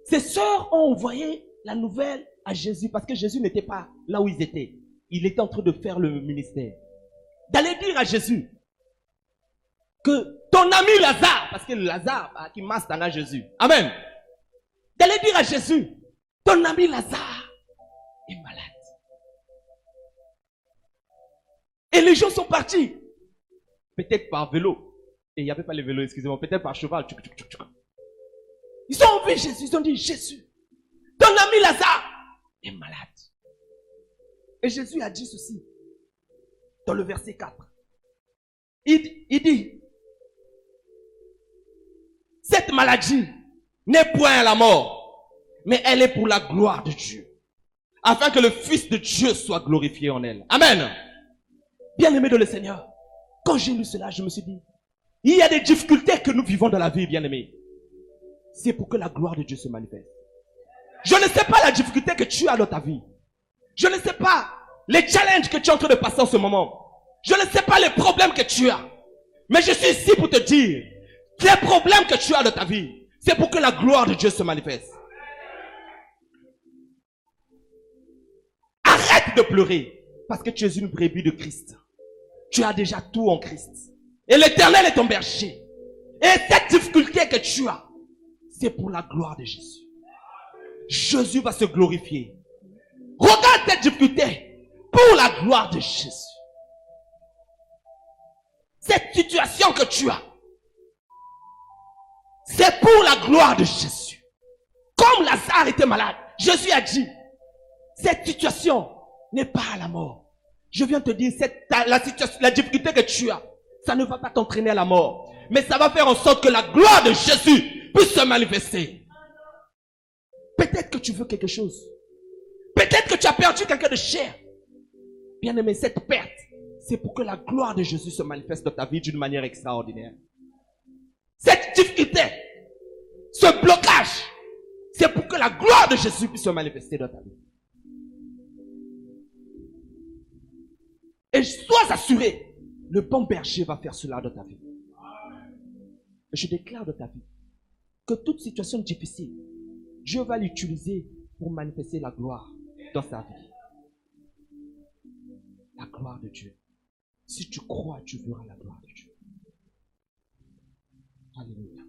A: ses sœurs ont envoyé la nouvelle à Jésus parce que Jésus n'était pas là où ils étaient. Il était en train de faire le ministère. D'aller dire à Jésus que ton ami Lazare, parce que Lazare qui masse dans Jésus. Amen. D'aller dire à Jésus, ton ami Lazare est malade. Et les gens sont partis. Peut-être par vélo. Et il n'y avait pas les vélos, excusez-moi, peut-être par cheval. Ils ont vu Jésus, ils ont dit, Jésus, ton ami Lazare est malade. Et Jésus a dit ceci, dans le verset 4. Il dit, cette maladie n'est point la mort, mais elle est pour la gloire de Dieu, afin que le Fils de Dieu soit glorifié en elle. Amen. Bien-aimé de le Seigneur, quand j'ai lu cela, je me suis dit, il y a des difficultés que nous vivons dans la vie, bien-aimé. C'est pour que la gloire de Dieu se manifeste. Je ne sais pas la difficulté que tu as dans ta vie. Je ne sais pas les challenges que tu es en train de passer en ce moment. Je ne sais pas les problèmes que tu as. Mais je suis ici pour te dire, les problèmes que tu as dans ta vie, c'est pour que la gloire de Dieu se manifeste. Arrête de pleurer parce que tu es une brebis de Christ. Tu as déjà tout en Christ. Et l'Éternel est ton berger. Et cette difficulté que tu as, c'est pour la gloire de Jésus. Jésus va se glorifier. Regarde cette difficulté pour la gloire de Jésus. Cette situation que tu as, c'est pour la gloire de Jésus. Comme Lazare était malade, Jésus a dit, cette situation n'est pas à la mort. Je viens te dire, la difficulté que tu as, ça ne va pas t'entraîner à la mort. Mais ça va faire en sorte que la gloire de Jésus puisse se manifester. Peut-être que tu veux quelque chose. Peut-être que tu as perdu quelqu'un de cher. Bien-aimé, cette perte, c'est pour que la gloire de Jésus se manifeste dans ta vie d'une manière extraordinaire. Cette difficulté, ce blocage, c'est pour que la gloire de Jésus puisse se manifester dans ta vie. Et sois assuré, le bon berger va faire cela dans ta vie. Et je déclare dans ta vie que toute situation difficile, Dieu va l'utiliser pour manifester la gloire dans sa vie. La gloire de Dieu. Si tu crois, tu verras la gloire de Dieu. Alléluia.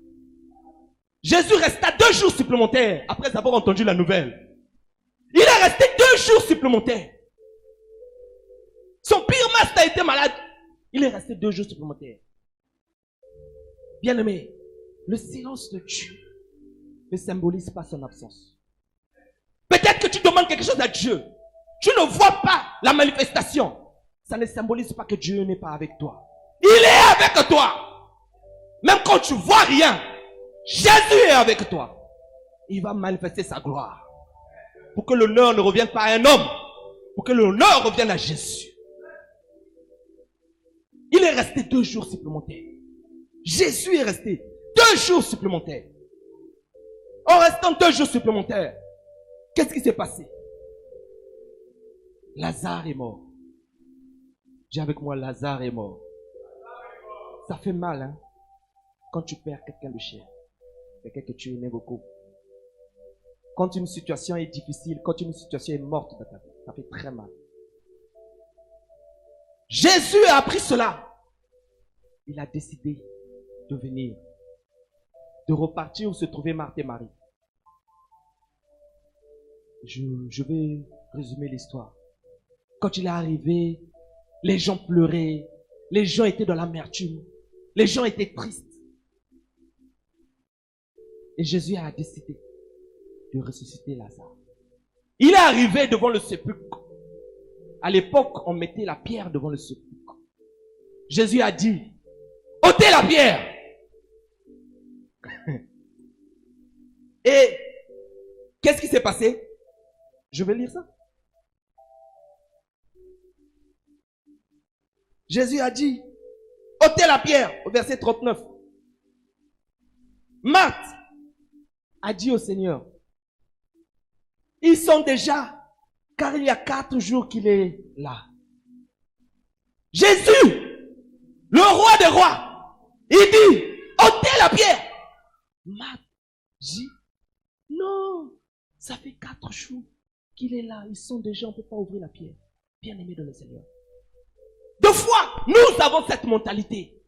A: Jésus resta 2 jours supplémentaires après avoir entendu la nouvelle. Il est resté 2 jours supplémentaires. Son pire master a été malade. Il est resté 2 jours supplémentaires. Bien-aimé, le silence de Dieu ne symbolise pas son absence. Peut-être que tu demandes quelque chose à Dieu. Tu ne vois pas la manifestation. Ça ne symbolise pas que Dieu n'est pas avec toi. Il est avec toi. Même quand tu vois rien, Jésus est avec toi. Il va manifester sa gloire. Pour que l'honneur ne revienne pas à un homme. Pour que l'honneur revienne à Jésus. Il est resté 2 jours supplémentaires. Jésus est resté 2 jours supplémentaires. En restant 2 jours supplémentaires, qu'est-ce qui s'est passé? Lazare est mort. Dis avec moi, Lazare est mort. Ça fait mal, hein? Quand tu perds quelqu'un de cher. Quelqu'un que tu aimais beaucoup. Quand une situation est difficile, quand une situation est morte dans ta vie, ça fait très mal. Jésus a appris cela. Il a décidé de venir, de repartir où se trouvaient Marthe et Marie. Je vais résumer l'histoire. Quand il est arrivé, les gens pleuraient, les gens étaient dans l'amertume, les gens étaient tristes. Et Jésus a décidé de ressusciter Lazare. Il est arrivé devant le sépulcre. À l'époque, on mettait la pierre devant le sépulcre. Jésus a dit, ôtez la pierre. Et qu'est-ce qui s'est passé? Je vais lire ça. Jésus a dit, ôtez la pierre, au verset 39. Marthe a dit au Seigneur, ils sont déjà, car il y a 4 jours qu'il est là. Jésus, le roi des rois, il dit, ôtez la pierre. Marthe dit, non, ça fait 4 jours qu'il est là, ils sont déjà, on ne peut pas ouvrir la pierre. Bien-aimé de le Seigneur. Deux fois, nous avons cette mentalité.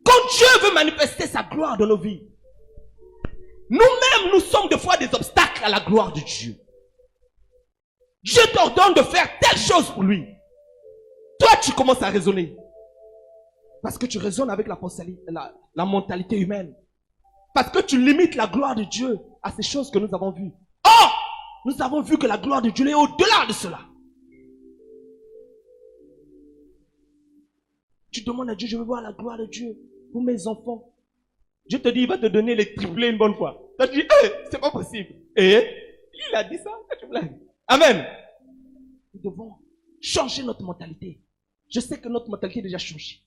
A: Quand Dieu veut manifester sa gloire dans nos vies, nous-mêmes, nous sommes des fois des obstacles à la gloire de Dieu. Dieu t'ordonne de faire telle chose pour lui. Toi, tu commences à raisonner. Parce que tu raisonnes avec la la mentalité humaine. Parce que tu limites la gloire de Dieu à ces choses que nous avons vues. Or, nous avons vu que la gloire de Dieu est au-delà de cela. Tu demandes à Dieu, je veux voir la gloire de Dieu pour mes enfants. Dieu te dit, il va te donner les triplés une bonne fois. Tu te dis, c'est pas possible. Et il a dit ça, tu blagues. Amen. Nous devons changer notre mentalité. Je sais que notre mentalité est déjà changée.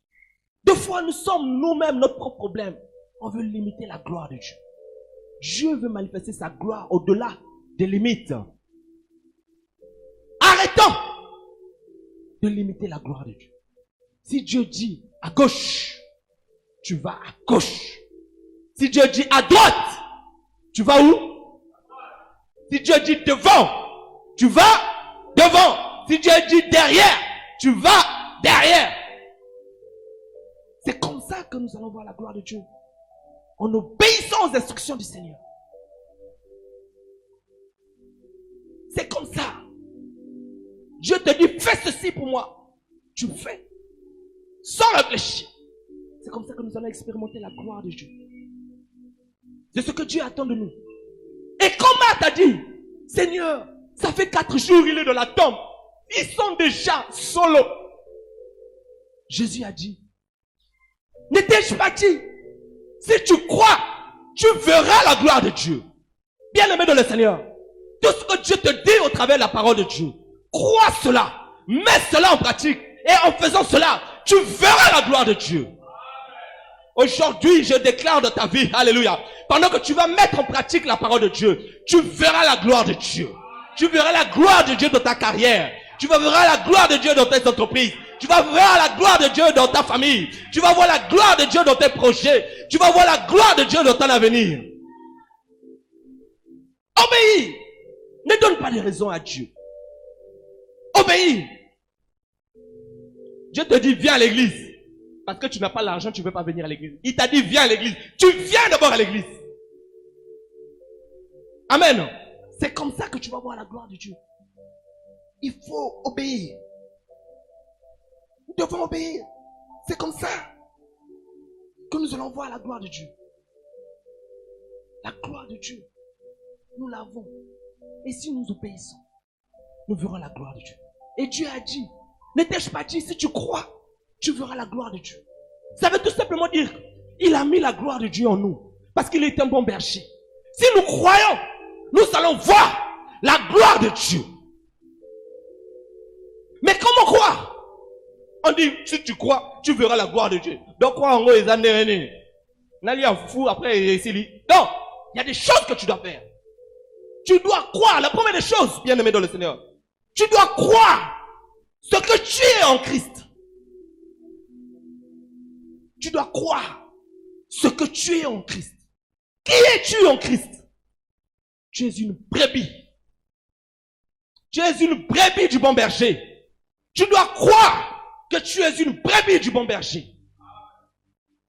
A: Deux fois, nous sommes nous-mêmes notre propre problème. On veut limiter la gloire de Dieu. Dieu veut manifester sa gloire au-delà des limites. Arrêtons de limiter la gloire de Dieu. Si Dieu dit à gauche, tu vas à gauche. Si Dieu dit à droite, tu vas où? Si Dieu dit devant, tu vas devant. Si Dieu dit derrière, tu vas derrière. C'est comme ça que nous allons voir la gloire de Dieu. En obéissant aux instructions du Seigneur. C'est comme ça. Dieu te dit, fais ceci pour moi. Tu fais. Sans réfléchir. C'est comme ça que nous allons expérimenter la gloire de Dieu. C'est ce que Dieu attend de nous. Et quand Marthe a dit, Seigneur, ça fait 4 jours, il est dans la tombe. Ils sont déjà solo. Jésus a dit, n'étais-je pas dit, si tu crois, tu verras la gloire de Dieu. Bien-aimé dans le Seigneur, tout ce que Dieu te dit au travers de la parole de Dieu, crois cela, mets cela en pratique, et en faisant cela, tu verras la gloire de Dieu. Aujourd'hui, je déclare dans ta vie, alléluia, pendant que tu vas mettre en pratique la parole de Dieu, tu verras la gloire de Dieu. Tu verras la gloire de Dieu dans ta carrière. Tu vas voir la gloire de Dieu dans tes entreprises. Tu vas voir la gloire de Dieu dans ta famille. Tu vas voir la gloire de Dieu dans tes projets. Tu vas voir la gloire de Dieu dans ton avenir. Obéis. Ne donne pas de raison à Dieu. Obéis. Dieu te dit, viens à l'église. Parce que tu n'as pas l'argent, tu ne veux pas venir à l'église. Il t'a dit, viens à l'église. Tu viens d'abord à l'église. Amen. C'est comme ça que tu vas voir la gloire de Dieu. Il faut obéir. Nous devons obéir. C'est comme ça que nous allons voir la gloire de Dieu. La gloire de Dieu, nous l'avons. Et si nous obéissons, nous verrons la gloire de Dieu. Et Dieu a dit, n'étais-je pas dit, si tu crois, tu verras la gloire de Dieu. Ça veut tout simplement dire, il a mis la gloire de Dieu en nous. Parce qu'il est un bon berger. Si nous croyons, nous allons voir la gloire de Dieu. Mais comment croire? On dit, si tu crois, tu verras la gloire de Dieu. Donc, quoi, en gros, les années, n'allez en fou après, non, il y a des choses que tu dois faire. Tu dois croire, la première des choses, bien aimé dans le Seigneur. Tu dois croire ce que tu es en Christ. Tu dois croire ce que tu es en Christ. Qui es-tu en Christ? Tu es une brebis. Tu es une brebis du bon berger. Tu dois croire que tu es une brebis du bon berger.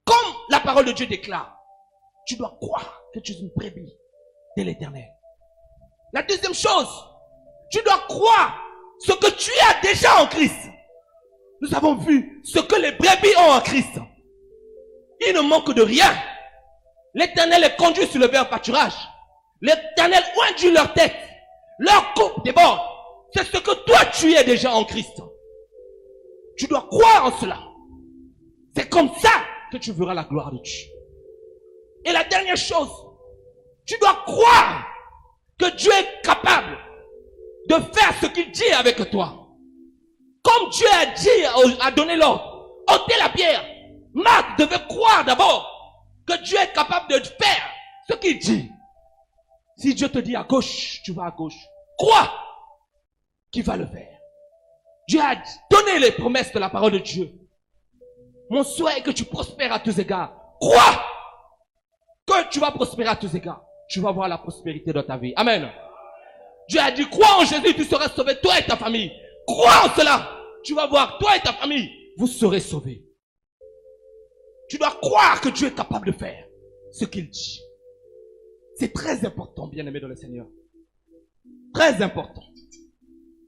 A: Comme la parole de Dieu déclare, tu dois croire que tu es une brebis de l'Éternel. La deuxième chose, tu dois croire ce que tu as déjà en Christ. Nous avons vu ce que les brebis ont en Christ. Ils ne manquent de rien. L'Éternel les conduit sur le vert pâturage. L'Éternel oindit leur tête. Leur coupe déborde. C'est ce que toi tu es déjà en Christ. Tu dois croire en cela. C'est comme ça que tu verras la gloire de Dieu. Et la dernière chose, tu dois croire que Dieu est capable de faire ce qu'il dit avec toi. Comme Dieu a dit, a donné l'ordre, ôtez la pierre. Marc devait croire d'abord que Dieu est capable de faire ce qu'il dit. Si Dieu te dit à gauche, tu vas à gauche. Crois qu'il va le faire. Dieu a donné les promesses de la parole de Dieu. Mon souhait est que tu prospères à tous égards. Crois que tu vas prospérer à tous égards. Tu vas voir la prospérité dans ta vie. Amen. Dieu a dit, crois en Jésus, tu seras sauvé, toi et ta famille. Crois en cela. Tu vas voir, toi et ta famille, vous serez sauvés. Tu dois croire que Dieu est capable de faire ce qu'il dit. C'est très important, bien-aimé dans le Seigneur. Très important.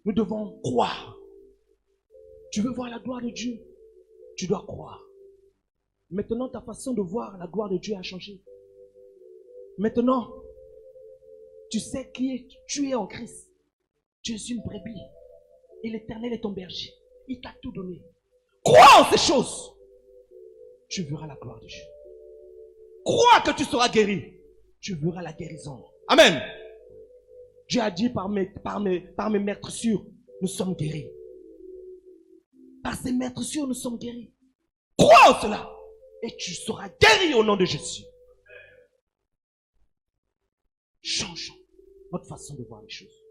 A: Nous devons croire. Tu veux voir la gloire de Dieu? Tu dois croire. Maintenant, ta façon de voir la gloire de Dieu a changé. Maintenant, tu sais qui tu es en Christ. Tu es une brebis. Et l'Éternel est ton berger. Il t'a tout donné. Crois en ces choses. Tu verras la gloire de Dieu. Crois que tu seras guéri. Tu verras la guérison. Amen. Dieu a dit par mes meurtrissures, nous sommes guéris. Par ces meurtrissures, nous sommes guéris. Crois en cela. Et tu seras guéri au nom de Jésus. Changeons notre façon de voir les choses.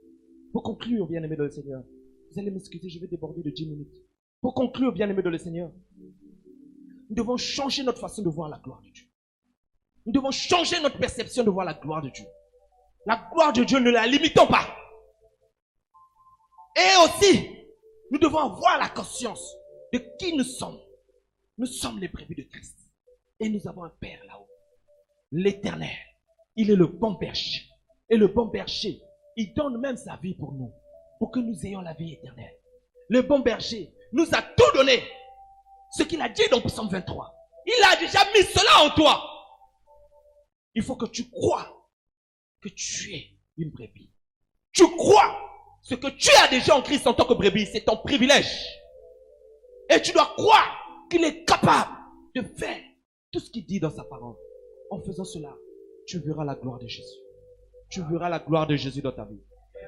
A: Pour conclure, bien-aimés dans le Seigneur, vous allez m'excuser, je vais déborder de 10 minutes. Pour conclure, bien-aimés dans le Seigneur, nous devons changer notre façon de voir la gloire de Dieu. Nous devons changer notre perception de voir la gloire de Dieu. La gloire de Dieu, ne la limitons pas. Et aussi, nous devons avoir la conscience de qui nous sommes. Nous sommes les brebis de Christ. Et nous avons un Père là-haut. L'Éternel. Il est le bon berger. Et le bon berger, il donne même sa vie pour nous. Pour que nous ayons la vie éternelle. Le bon berger nous a tout donné. Ce qu'il a dit dans Psaume 23. Il a déjà mis cela en toi. Il faut que tu crois que tu es une brebis. Tu crois ce que tu as déjà en Christ en tant que brebis. C'est ton privilège. Et tu dois croire qu'il est capable de faire tout ce qu'il dit dans sa parole. En faisant cela, tu verras la gloire de Jésus. Tu verras la gloire de Jésus dans ta vie.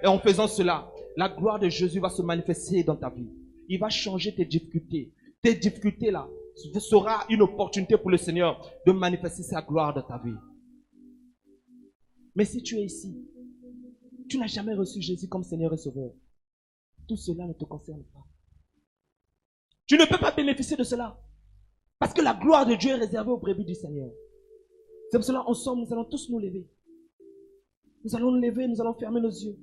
A: Et en faisant cela, la gloire de Jésus va se manifester dans ta vie. Il va changer tes difficultés. Tes difficultés là, ce sera une opportunité pour le Seigneur de manifester sa gloire dans ta vie. Mais si tu es ici, tu n'as jamais reçu Jésus comme Seigneur et Sauveur. Tout cela ne te concerne pas. Tu ne peux pas bénéficier de cela. Parce que la gloire de Dieu est réservée aux brebis du Seigneur. C'est pour cela, ensemble, nous allons tous nous lever. Nous allons nous lever, nous allons fermer nos yeux.